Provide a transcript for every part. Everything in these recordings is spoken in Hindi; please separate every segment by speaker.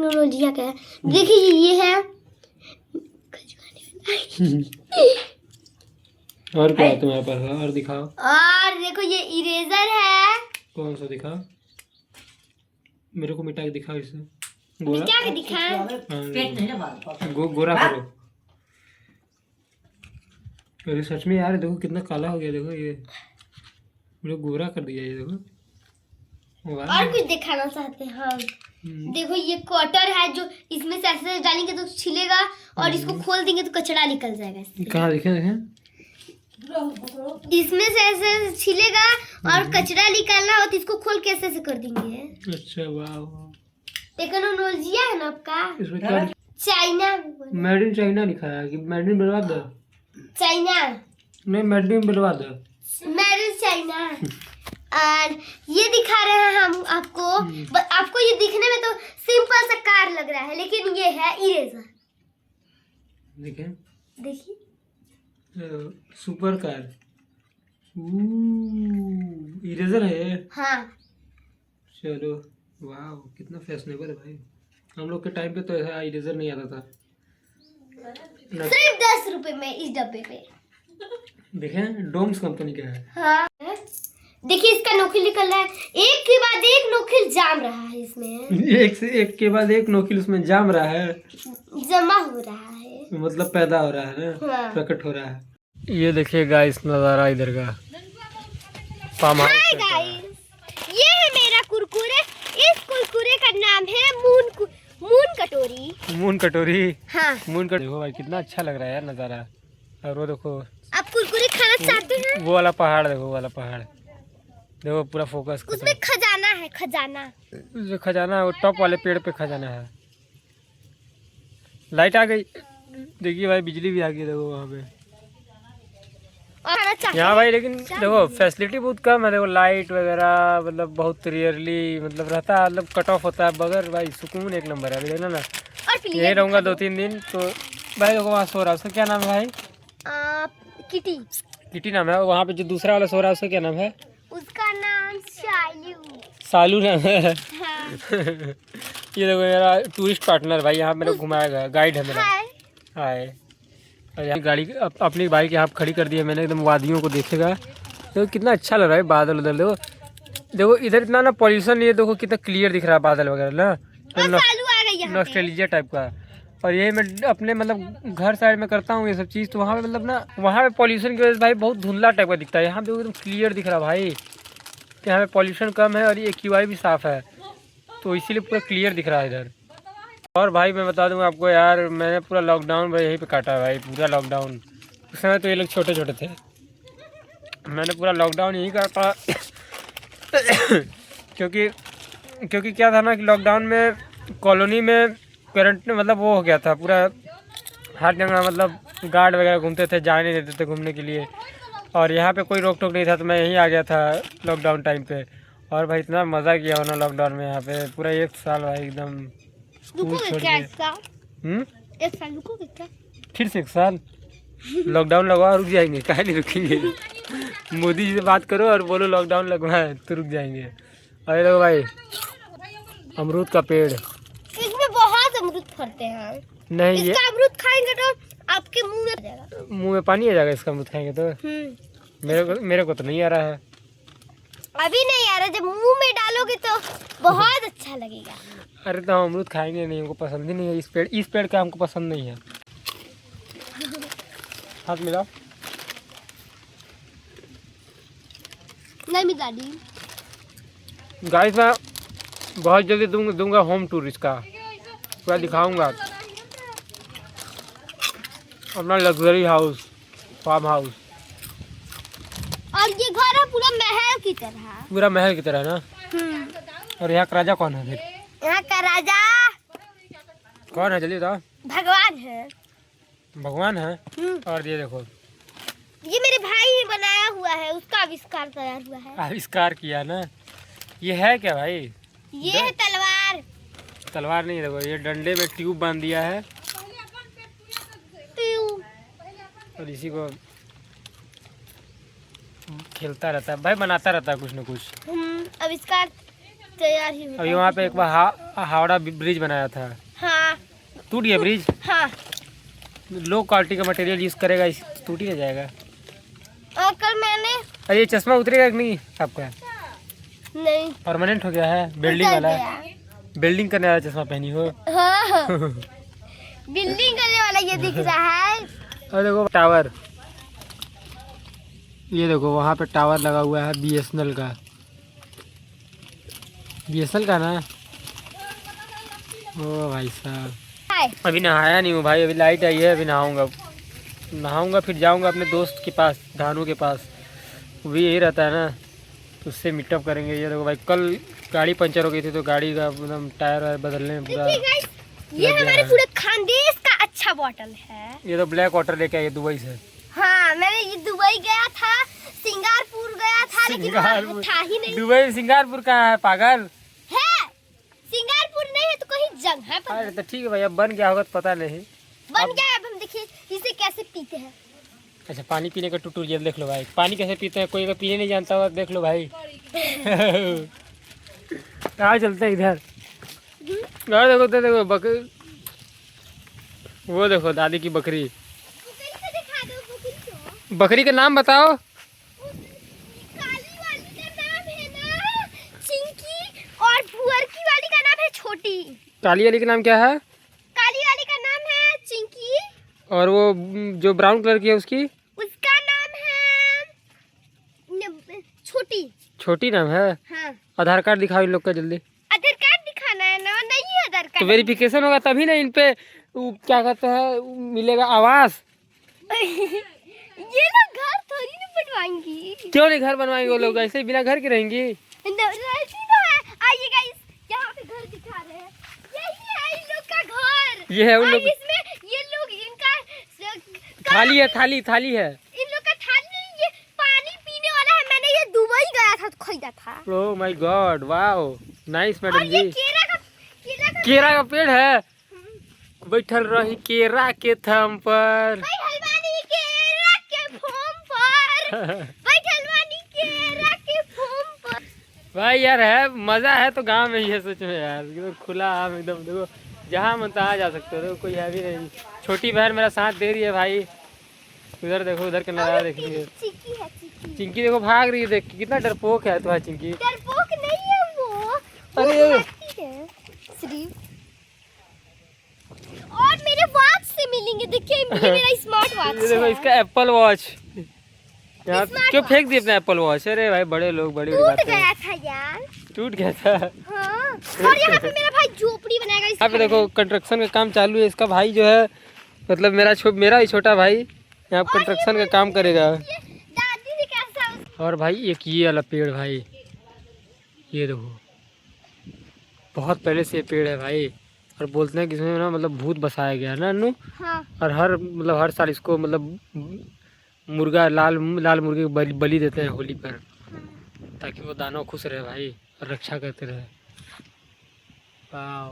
Speaker 1: टेक्नोलॉजी क्या है। देखिए ये है
Speaker 2: और क्या है तुम्हारे पास, और दिखाओ।
Speaker 1: और देखो ये इरेजर है।
Speaker 2: कौन सा दिखा, मेरे को मिटा के दिखाओ इसे।
Speaker 1: मिटा के दिखाएं।
Speaker 2: गोरा करो। अरे सच में यार देखो कितना काला हो गया, देखो ये मुझे गोरा कर दिया ये, देखो।
Speaker 1: और कुछ दिखाना चाहते हैं हम। देखो ये कटर है जो इसमें से ऐसे डालेंगे तो छिलेगा और इसको खोल देंगे तो कचरा निकल जाएगा।
Speaker 2: कहाँ देखें देखें,
Speaker 1: इसमें से ऐसे छिलेगा और कचरा निकालना हो तो इसको खोल के ऐसे कर देंगे।
Speaker 2: अच्छा वाह,
Speaker 1: टेक्नोलॉजी है ना आपका।
Speaker 2: इसमें क्या
Speaker 1: चाइना,
Speaker 2: मेड इन चाइना लिखा है कि मेड इन बर्बाद है।
Speaker 1: चाइना
Speaker 2: नहीं, मेड इन बर्बाद है,
Speaker 1: मेड इन चाइना। और ये दिखा रहे हैं हम आपको। आपको ये दिखने में तो सिंपल सा कार लग रहा है लेकिन ये है इरेजर।
Speaker 2: देखें,
Speaker 1: देखिए
Speaker 2: सुपर कार, इरेजर है।
Speaker 1: हाँ
Speaker 2: चलो वाह, कितना फैशनेबल है भाई। हम लोग के टाइम पे तो ऐसा इरेजर नहीं आता था।
Speaker 1: सिर्फ 10 रुपए में इस डब्बे पे।
Speaker 2: देखें, डोम्स कंपनी का है।
Speaker 1: हाँ देखिए इसका नोकिल निकल रहा है, एक के बाद एक नोकिल जाम रहा है इसमें।
Speaker 2: एक से एक के बाद एक नोकिल उसमें जाम रहा है,
Speaker 1: जमा हो रहा है,
Speaker 2: मतलब पैदा हो रहा है ना।
Speaker 1: हाँ।
Speaker 2: प्रकट हो रहा है। ये देखिए गाइस नजारा इधर का फार्म हाउस।
Speaker 1: हाय गाइस, ये है मेरा कुरकुरे। इस कुरकुरे का नाम है मून कटोरी।
Speaker 2: मून कटोरी।
Speaker 1: हाँ।
Speaker 2: मून कटोरी। देखो भाई कितना अच्छा लग रहा है यार नजारा। और वो देखो,
Speaker 1: आप कुरकुरे खाना चाहते हैं?
Speaker 2: वो वाला पहाड़ देखो, वो वाला पहाड़ देखो, पूरा फोकस।
Speaker 1: उसमें खजाना है, खजाना।
Speaker 2: जो खजाना है वो टॉप वाले पेड़ पे खजाना है। लाइट आ गई, देखिए भाई बिजली भी आ गई, देखो वहाँ पे। यहाँ भाई लेकिन देखो फैसिलिटी बहुत कम है। देखो लाइट वगैरह मतलब बहुत रेयरली मतलब रहता है, मतलब कट ऑफ होता है, बगैर भाई सुकून एक नंबर है। देखना ना, यही रहूँगा 2-3 दिन तो। भाई देखो वहाँ सो रहा है, उसका क्या नाम है भाई?
Speaker 1: किटी।
Speaker 2: किटी नाम है। वहाँ पे जो दूसरा वाला सो रहा है उसका क्या नाम है?
Speaker 1: उसका नाम शालू।
Speaker 2: सालू नाम है।
Speaker 1: हाँ।
Speaker 2: ये देखो मेरा टूरिस्ट पार्टनर भाई, यहाँ मेरे को घुमाएगा, गाइड है मेरा। हाय। और यहाँ गाड़ी अपनी बाइक यहाँ खड़ी कर दी है मैंने, एकदम वादियों को देखेगा। देखो कितना अच्छा लग रहा है बादल उधर। देखो देखो इधर इतना ना पॉल्यूशन नहीं है, देखो कितना क्लियर दिख रहा है बादल वगैरह ना, नॉस्टैल्जिया टाइप का। और यही मैं अपने मतलब घर साइड में करता हूँ ये सब चीज़, तो वहाँ पे मतलब ना, वहाँ पे पॉल्यूशन की वजह से भाई बहुत धुंधला टाइप का दिखता है। यहाँ पे एकदम क्लियर दिख रहा है भाई, यहाँ पे पॉल्यूशन कम है और ये AQI भी साफ़ है, तो इसीलिए पूरा क्लियर दिख रहा है इधर। और भाई मैं बता दूंगा आपको यार, मैंने पूरा लॉकडाउन भाई यहीं पे काटा है भाई, पूरा लॉकडाउन। उस समय तो ये लोग छोटे छोटे थे, मैंने पूरा लॉकडाउन यहीं काटा। क्योंकि क्या था ना कि लॉकडाउन में कॉलोनी में करंट मतलब वो हो गया था पूरा, हर जगह मतलब गार्ड वगैरह घूमते थे, जाने नहीं देते थे घूमने के लिए। और यहाँ पे कोई रोक टोक नहीं था, तो मैं यहीं आ गया था लॉकडाउन टाइम पे। और भाई इतना मज़ा किया हो ना लॉकडाउन में, यहाँ पे पूरा 1 साल भाई एकदम। फिर से 1 साल लॉकडाउन लगवा, रुक जाएंगे, काहे नहीं रुकेंगे। मोदी जी से बात करो और बोलो लॉकडाउन लगवाए तो रुक जाएंगे। अरे देखो भाई अमरूद का पेड़,
Speaker 1: इसमें बहुत अमरूद फलते हैं।
Speaker 2: नहीं ये
Speaker 1: अमरूद खाएंगे तो आपके मुंह में जाएगा,
Speaker 2: मुंह में पानी आ जाएगा इसका अमरूद खाएंगे तो। मेरे को तो नहीं आ रहा है
Speaker 1: अभी नहीं आ रहा, जब मुंह में डालोगे तो बहुत अच्छा लगेगा।
Speaker 2: अरे तो हम अमरूद खाएंगे नहीं, हमको पसंद ही नहीं है इस पेड़ का हमको पसंद नहीं है। हाथ मिलाओ।
Speaker 1: नहीं मिला दी।
Speaker 2: गाइस मैं बहुत जल्दी दूंगा होम टूर इसका, पूरा दिखाऊंगा अपना लग्जरी हाउस, फार्म हाउस।
Speaker 1: और ये घर है पूरा महल की तरह,
Speaker 2: पूरा महल की तरह ना। और यहाँ का राजा कौन है फिर?
Speaker 1: यहाँ का राजा
Speaker 2: कौन है जल्दी बताओ।
Speaker 1: भगवान है।
Speaker 2: भगवान है। और ये देखो
Speaker 1: ये मेरे भाई ने बनाया हुआ है, उसका आविष्कार तैयार हुआ है।
Speaker 2: आविष्कार किया ना। ये है क्या भाई?
Speaker 1: ये है तलवार।
Speaker 2: तलवार नहीं, देखो ये डंडे में ट्यूब बांध दिया है और इसी को खेलता रहता है भाई, बनाता रहता है कुछ न कुछ।
Speaker 1: आविष्कार तैयार ही होता
Speaker 2: अभी वहाँ पे एक बार हावड़ा ब्रिज बनाया था,
Speaker 1: हाँ
Speaker 2: टूट गया ब्रिज।
Speaker 1: हाँ।
Speaker 2: लो क्वालिटी का मटेरियल यूज़ करेगा, इस टूट ही नहीं जाएगा।
Speaker 1: और कल मैंने
Speaker 2: अरे ये चश्मा उतरेगा कि नहीं आपका?
Speaker 1: नहीं
Speaker 2: परमानेंट हो गया है, बिल्डिंग वाला, बिल्डिंग करने वाला चश्मा पहनी हो।
Speaker 1: हाँ बिल्डिंग करने वाला ये दिख रहा है।
Speaker 2: और देखो टावर, ये देखो वहाँ पे टावर लगा हुआ है BSNL का, BSNL का ना। ओ भाई साहब,
Speaker 1: हाय
Speaker 2: अभी नहाया नहीं हूँ भाई, अभी लाइट आई है, अभी नहाऊंगा फिर जाऊंगा अपने दोस्त के पास, धानु के पास, वो भी यही रहता है ना, तो उससे मीटअप करेंगे। ये देखो भाई, कल गाड़ी पंचर हो गई थी तो गाड़ी का एकदम टायर वायर बदलने में पूरा
Speaker 1: देखिए गाइस, ये हमारे पूरे खानदेश का अच्छा बॉटल है।
Speaker 2: ये तो ब्लैक वाटर लेके आइए दुबई से।
Speaker 1: हाँ मैंने ये दुबई गया था, सिंगापुर गया था, लेकिन वहाँ था ही नहीं।
Speaker 2: दुबई सिंगापुर कहाँ है पागल?
Speaker 1: है सिंगापुर नहीं है तो कहीं जगह पर
Speaker 2: अरे तो ठीक है भाई, अब बन गया होगा तो पता नहीं।
Speaker 1: बन गया। अब हम देखिए इसे कैसे पीते हैं।
Speaker 2: अच्छा, पानी पीने का ट्यूटोरियल देख लो भाई, पानी कैसे पीते हैं, कोई अगर पीने नहीं जानता होगा देख लो भाई। कहाँ चलते हैं इधर? देखो देखो बकरी, वो देखो दादी की बकरी।
Speaker 1: दिखा दो बकरी को।
Speaker 2: बकरी का नाम बताओ।
Speaker 1: काली वाली का नाम है ना चिंकी, और भुअरकी वाली का नाम है छोटी।
Speaker 2: काली वाली का नाम क्या है?
Speaker 1: काली वाली का नाम है चिंकी,
Speaker 2: और वो जो ब्राउन कलर की है उसकी?
Speaker 1: उसका नाम है छोटी।
Speaker 2: छोटी नाम है।
Speaker 1: हाँ
Speaker 2: आधार कार्ड दिखाओ इन लोग का जल्दी।
Speaker 1: आधार कार्ड दिखाना है ना? नहीं है आधार
Speaker 2: तो
Speaker 1: कार्ड।
Speaker 2: वेरिफिकेशन होगा तभी ना इन पे क्या कहते हैं मिलेगा आवास।
Speaker 1: ये लोग घर थोड़ी ना बनवाएंगी।
Speaker 2: क्यों नहीं घर बनवाएंगे वो लोग, ऐसे ही बिना घर के रहेंगी।
Speaker 1: ऐसी तो है। आइए गाइस, यहाँ पे घर दिखा रहे हैं, यही है इन लोग का घर।
Speaker 2: ये है उन
Speaker 1: और
Speaker 2: लोग,
Speaker 1: इसमें ये लोग इनका
Speaker 2: थाली है, थाली है।
Speaker 1: इन लोग का थाली नहीं, ये पानी पीने वाला है। मैंने ये दुबई गया था तो खरीदा था।
Speaker 2: Oh my God, wow nice
Speaker 1: और
Speaker 2: मैडम
Speaker 1: ये
Speaker 2: जी।
Speaker 1: केरा का
Speaker 2: केरा का पेड़ है, बैठल रही केरा के थम पर।
Speaker 1: भाई हलवानी केरा के फॉर्म पर। भाई हलवानी केरा के फॉर्म पर।
Speaker 2: भाई यार है, मजा है तो गांव में ही है सच में यार, एकदम खुला आम एकदम। देखो जहाँ मन तहाँ जा सकते हो, देखो कोई है भी नहीं। छोटी बहन मेरा साथ दे रही है भाई। उधर देखो, उधर का नजारा देखिए।
Speaker 1: चिंकी है चिंकी।
Speaker 2: चिंकी देखो भाग रही है, देख कितना डरपोक है तुम्हारी चिंकी।
Speaker 1: डरपोक नहीं है वो
Speaker 2: अरे
Speaker 1: भागती है सिर्फ। और मेरे वॉच से मिलेंगे। देखिए ये मेरा स्मार्ट वॉच
Speaker 2: ये देखो
Speaker 1: है।
Speaker 2: इसका एप्पल वॉच। यार
Speaker 1: Smart
Speaker 2: क्यों फेंक दिए अपना एप्पल वॉच? अरे भाई बड़े लोग बड़ी बड़ी
Speaker 1: टूट
Speaker 2: बातें।
Speaker 1: गया था यार।
Speaker 2: टूट गया था।
Speaker 1: हाँ। और यहाँ पे मेरा भाई झोपड़ी बनाएगा।
Speaker 2: यहाँ पे देखो कंस्ट्रक्शन का काम चालू है। इसका भाई जो है मतलब मेरा ही छोटा भाई यहाँ पे कंस्ट्रक्शन का काम करेगा।
Speaker 1: दादी ने कैसा।
Speaker 2: और भाई एक ये वाला पेड़ भाई, ये देखो बहुत पहले से ये पेड़ है भाई। और बोलते हैं कि इसमें ना मतलब भूत बसाया गया है ना अन्नू।
Speaker 1: हाँ
Speaker 2: और हर साल इसको मतलब मुर्गा लाल मुर्गे को बलि देते हैं होली पर, ताकि वो दानव खुश रहे भाई और रक्षा करते रहे। वाह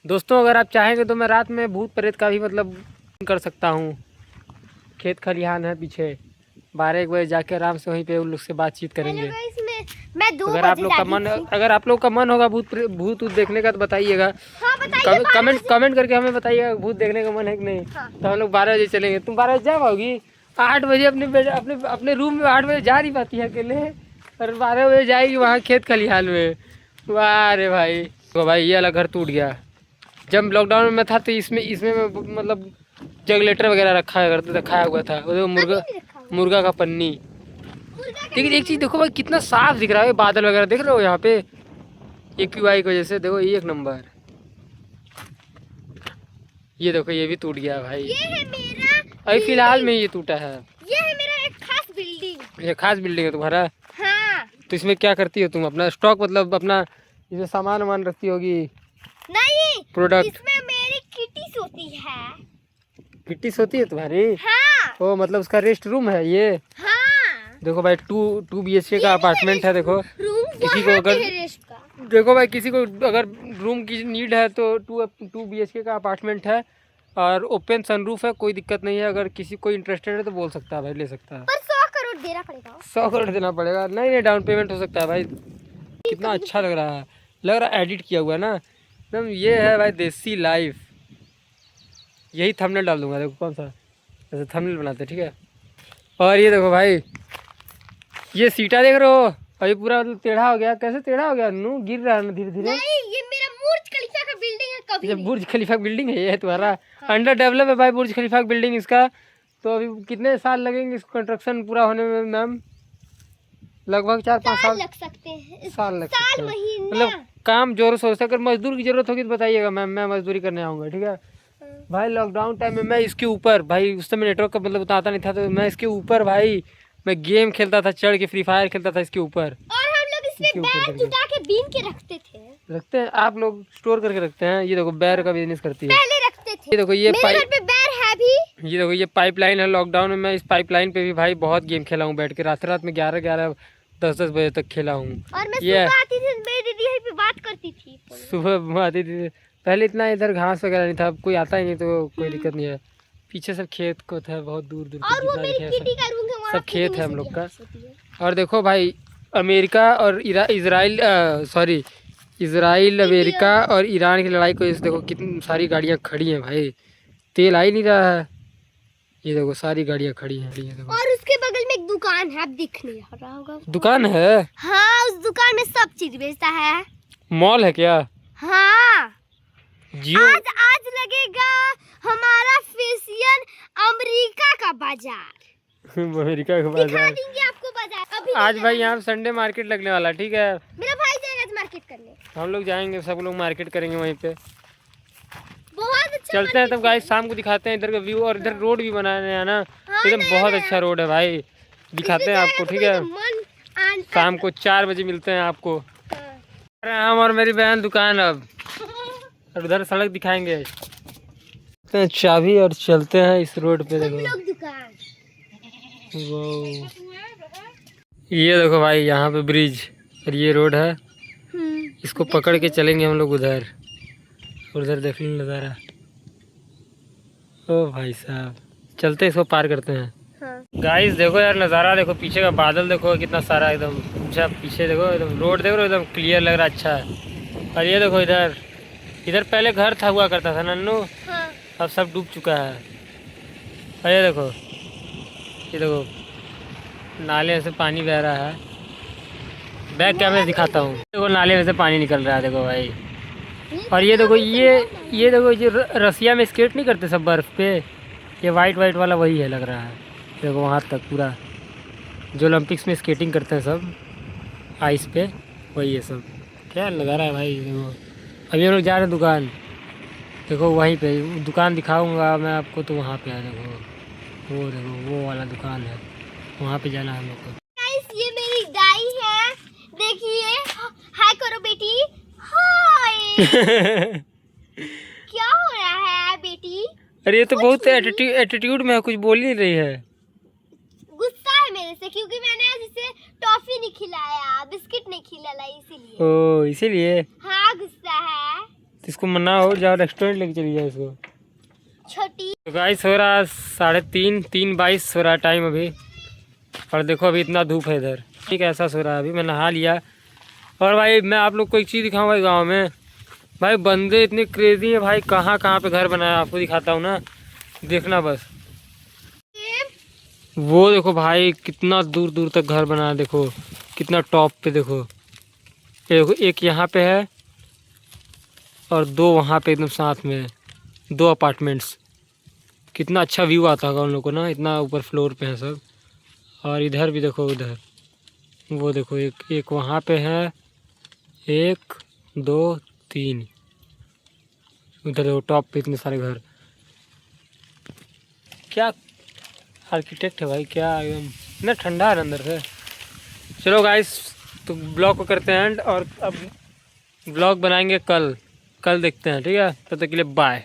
Speaker 2: दोस्तों, अगर आप चाहेंगे तो मैं रात में भूत प्रेत का भी मतलब कर सकता हूँ। खेत खलिहान है पीछे, 12-1 बजे जाके आराम से वहीं पे उन लोग से बातचीत करेंगे।
Speaker 1: मैं 2
Speaker 2: अगर आप लोग का मन होगा भूत देखने का तो बताइएगा।
Speaker 1: हाँ बताइए।
Speaker 2: कमेंट करके हमें बताइएगा भूत देखने का मन है कि नहीं।
Speaker 1: हाँ।
Speaker 2: तो हम लोग 12 बजे चलेंगे। तुम 12 बजे जा पाओगी? 8 बजे अपने रूम में 8 बजे जा नहीं पाती है अकेले, और 12 बजे जाएगी वहाँ खेत खलिहान में। वाह रे भाई। तो भाई ये वाला घर टूट गया। जब लॉकडाउन में मैं था तो इसमें मतलब जगलेटर वगैरह रखाया हुआ था। वो मुर्गा का पन्नी। लेकिन एक चीज़ देखो भाई, कितना साफ दिख रहा है, बादल वगैरह देख रहे हो यहाँ पे AQI की वजह से। देखो ये 1 नंबर। ये देखो ये भी टूट गया भाई।
Speaker 1: ये है मेरा
Speaker 2: अभी फिलहाल में ये टूटा है।
Speaker 1: ये है मेरा एक खास बिल्डिंग।
Speaker 2: ये खास बिल्डिंग है तुम्हारा?
Speaker 1: हाँ।
Speaker 2: तो इसमें क्या करती हो तुम? अपना स्टॉक मतलब अपना इसमें सामान रखती होगी?
Speaker 1: नहीं,
Speaker 2: प्रोडक्ट।
Speaker 1: इसमें मेरी किटी सोती है।
Speaker 2: किट्टी सोती है तुम्हारी?
Speaker 1: हाँ।
Speaker 2: ओ मतलब उसका रेस्ट रूम है ये।
Speaker 1: हाँ।
Speaker 2: देखो भाई 2 BHK का अपार्टमेंट है। देखो
Speaker 1: रूम
Speaker 2: किसी को अगर
Speaker 1: रेस्ट का।
Speaker 2: देखो भाई किसी को अगर रूम की नीड है तो 2 BHK का अपार्टमेंट है और ओपन सनरूफ है, कोई दिक्कत नहीं है। अगर किसी को इंटरेस्टेड है तो बोल सकता है भाई, ले सकता है।
Speaker 1: पर 100 करोड़ देना पड़ेगा।
Speaker 2: 100 करोड़ देना पड़ेगा? नहीं डाउन पेमेंट हो सकता है भाई। कितना अच्छा लग रहा है एडिट किया हुआ है ना एकदम। ये है भाई देसी लाइफ। यही थंबनेल डाल दूंगा, देखो कौन सा ऐसे थंबनेल बनाते हैं, ठीक है। और ये देखो भाई, ये सीटा देख रहे हो, अभी पूरा टेढ़ा हो गया। कैसे टेढ़ा हो गया? नू गिर रहा है ना धीरे धीरे।
Speaker 1: नहीं, ये मेरा बुर्ज खलीफा का बिल्डिंग है। कभी
Speaker 2: ये बुर्ज खलीफा बिल्डिंग है, ये तुम्हारा अंडर डेवलप है भाई बुर्ज खलीफा बिल्डिंग इसका। तो अभी कितने साल लगेंगे इसको कंस्ट्रक्शन पूरा होने में मैम? लगभग 4-5 साल
Speaker 1: लग सकते हैं।
Speaker 2: साल लग सकते हैं।
Speaker 1: महीना।
Speaker 2: मतलब काम जोरों शोर से। अगर मजदूर की जरूरत होगी तो बताइएगा मैम, मैं मजदूरी करने आऊँगा, ठीक है भाई। लॉकडाउन टाइम में मैं इसके ऊपर भाई, उस समय नेटवर्क का मतलब बताता नहीं था, तो मैं इसके ऊपर भाई मैं गेम खेलता था, चढ़ के फ्री फायर खेलता था इसके ऊपर।
Speaker 1: और हम लोग इसमें बैर जुटा के बीन के रखते हैं।
Speaker 2: आप लोग स्टोर करके रखते हैं। ये देखो बैर का बिजनेस करती है।
Speaker 1: पहले रखते थे।
Speaker 2: ये देखो ये
Speaker 1: मेरे घर पे बैर है भी।
Speaker 2: ये देखो ये पाइपलाइन है। लॉकडाउन में मैं इस पाइपलाइन पे भी भाई बहुत गेम खेला हूँ बैठ के। रात में 11-11, 10-10 बजे तक खेला हूँ।
Speaker 1: और मैं सुबह आती थी, मेरी दीदी यहीं पे बात करती थी।
Speaker 2: सुबह आती थी। पहले इतना इधर घास वगैरह नहीं था, कोई आता ही नहीं तो कोई दिक्कत नहीं है। पीछे सब खेत को था, बहुत दूर दूर
Speaker 1: और वो मेरी किटी का रूम है, वहाँ
Speaker 2: सब खेत है हम लोग का।
Speaker 1: होती है।
Speaker 2: और देखो भाई, अमेरिका और इजराइल अमेरिका और ईरान की लड़ाई को इस देखो कितनी सारी गाड़ियाँ खड़ी हैं भाई, तेल आ ही नहीं रहा है। ये देखो सारी गाड़ियाँ खड़ी हैं। ये देखो।
Speaker 1: और उसके बगल में एक दुकान है, अब दिख नहीं रहा होगा।
Speaker 2: दुकान है?
Speaker 1: हाँ, उस दुकान में सब चीज बेचता है।
Speaker 2: मॉल है क्या?
Speaker 1: हाँ।
Speaker 2: जियो।
Speaker 1: आज लगेगा हमारा फेशियल अमेरिका का बाजार।
Speaker 2: अमेरिका का
Speaker 1: दिखा
Speaker 2: बाजार
Speaker 1: देंगे आपको बाजार। अभी
Speaker 2: आज भाई यहाँ संडे मार्केट लगने वाला, ठीक है।
Speaker 1: मेरा भाई जाएगा आज मार्केट करने।
Speaker 2: हम लोग जाएंगे, सब लोग मार्केट करेंगे वहीं पे।
Speaker 1: बहुत अच्छा
Speaker 2: चलते हैं तब गाइस, शाम को दिखाते हैं इधर का व्यू। और इधर रोड भी बनाने हैं ना,
Speaker 1: हाँ,
Speaker 2: एकदम बहुत अच्छा रोड है भाई, दिखाते हैं आपको, ठीक है। शाम को 4 बजे मिलते हैं आपको। हम और मेरी बहन दुकान अब, और उधर सड़क दिखाएंगे। चाबी और चलते हैं इस रोड पे। देखो
Speaker 1: दुकान।
Speaker 2: वो ये देखो भाई, यहाँ पे ब्रिज और ये रोड है। इसको पकड़ के चलेंगे हम लोग उधर, उधर देख लो नज़ारा। ओ भाई साहब, चलते हैं, इसको पार करते हैं। गाइस देखो यार नज़ारा, देखो पीछे का बादल देखो कितना सारा एकदम अच्छा। पीछे देखो एकदम रोड देखो एकदम क्लियर लग रहा, अच्छा है। और ये देखो इधर पहले घर था, हुआ करता था नन्नू, अब सब डूब चुका है। और ये देखो नाले से पानी बह रहा है। बैक कैमरे से दिखाता हूँ, देखो नाले में से पानी निकल रहा है, देखो भाई। और ये देखो ये देखो जो रसिया में स्केट नहीं करते सब बर्फ़ पे, ये वाइट वाला वही है लग रहा है। देखो वहाँ तक पूरा जो ओलंपिक्स में स्केटिंग करते हैं सब आइस पे, वही है सब। क्या नज़ारा है भाई। देखो अभी हम लोग जा रहे हैं दुकान, देखो वहीं पे दुकान दिखाऊंगा मैं आपको, तो वहाँ पे है देखो वो वाला दुकान है, वहाँ पे जाना है हम लोग को।
Speaker 1: ये मेरी गाय है, देखिए। हाय करो बेटी, हाय। क्या हो रहा है बेटी?
Speaker 2: अरे ये तो बहुत एटीट्यूड में है, कुछ बोल नहीं रही है।
Speaker 1: गुस्सा है मेरे से क्योंकि मैंने आज इसे टॉफी नहीं खिलाया, बिस्किट नहीं खिलाया, इसीलिए।
Speaker 2: ओ इसीलिए?
Speaker 1: हाँ गुस्सा है।
Speaker 2: तो इसको मना हो जाओ, रेस्टोरेंट लेके चली जाओ इसको।
Speaker 1: छोटी
Speaker 2: तो गाइस हो रहा 3:22 हो रहा टाइम अभी। और देखो अभी इतना धूप है इधर, ठीक है, ऐसा सो रहा है। अभी मैं नहा लिया। और भाई मैं आप लोग को एक चीज़ दिखाऊँ भाई, गाँव में भाई बंदे इतने क्रेजी हैं भाई, कहाँ पे घर बनाया आपको दिखाता हूँ ना, देखना बस। वो देखो भाई कितना दूर तक घर बनाया, देखो कितना टॉप पे। देखो ये देखो, एक यहाँ पे है और 2 वहाँ पे एकदम साथ में, 2 अपार्टमेंट्स। कितना अच्छा व्यू आता होगा उन लोगों को ना, इतना ऊपर फ्लोर पे है सब। और इधर भी देखो, उधर वो देखो एक वहाँ पे है, 1 2 3 उधर देखो टॉप पे इतने सारे घर। क्या आर्किटेक्ट है भाई, क्या एकदम इतना ठंडा है अंदर से। चलो गाइस, तो ब्लॉग को करते हैं एंड, और अब ब्लॉग बनाएंगे कल देखते हैं, ठीक है। तब तक के लिए बाय।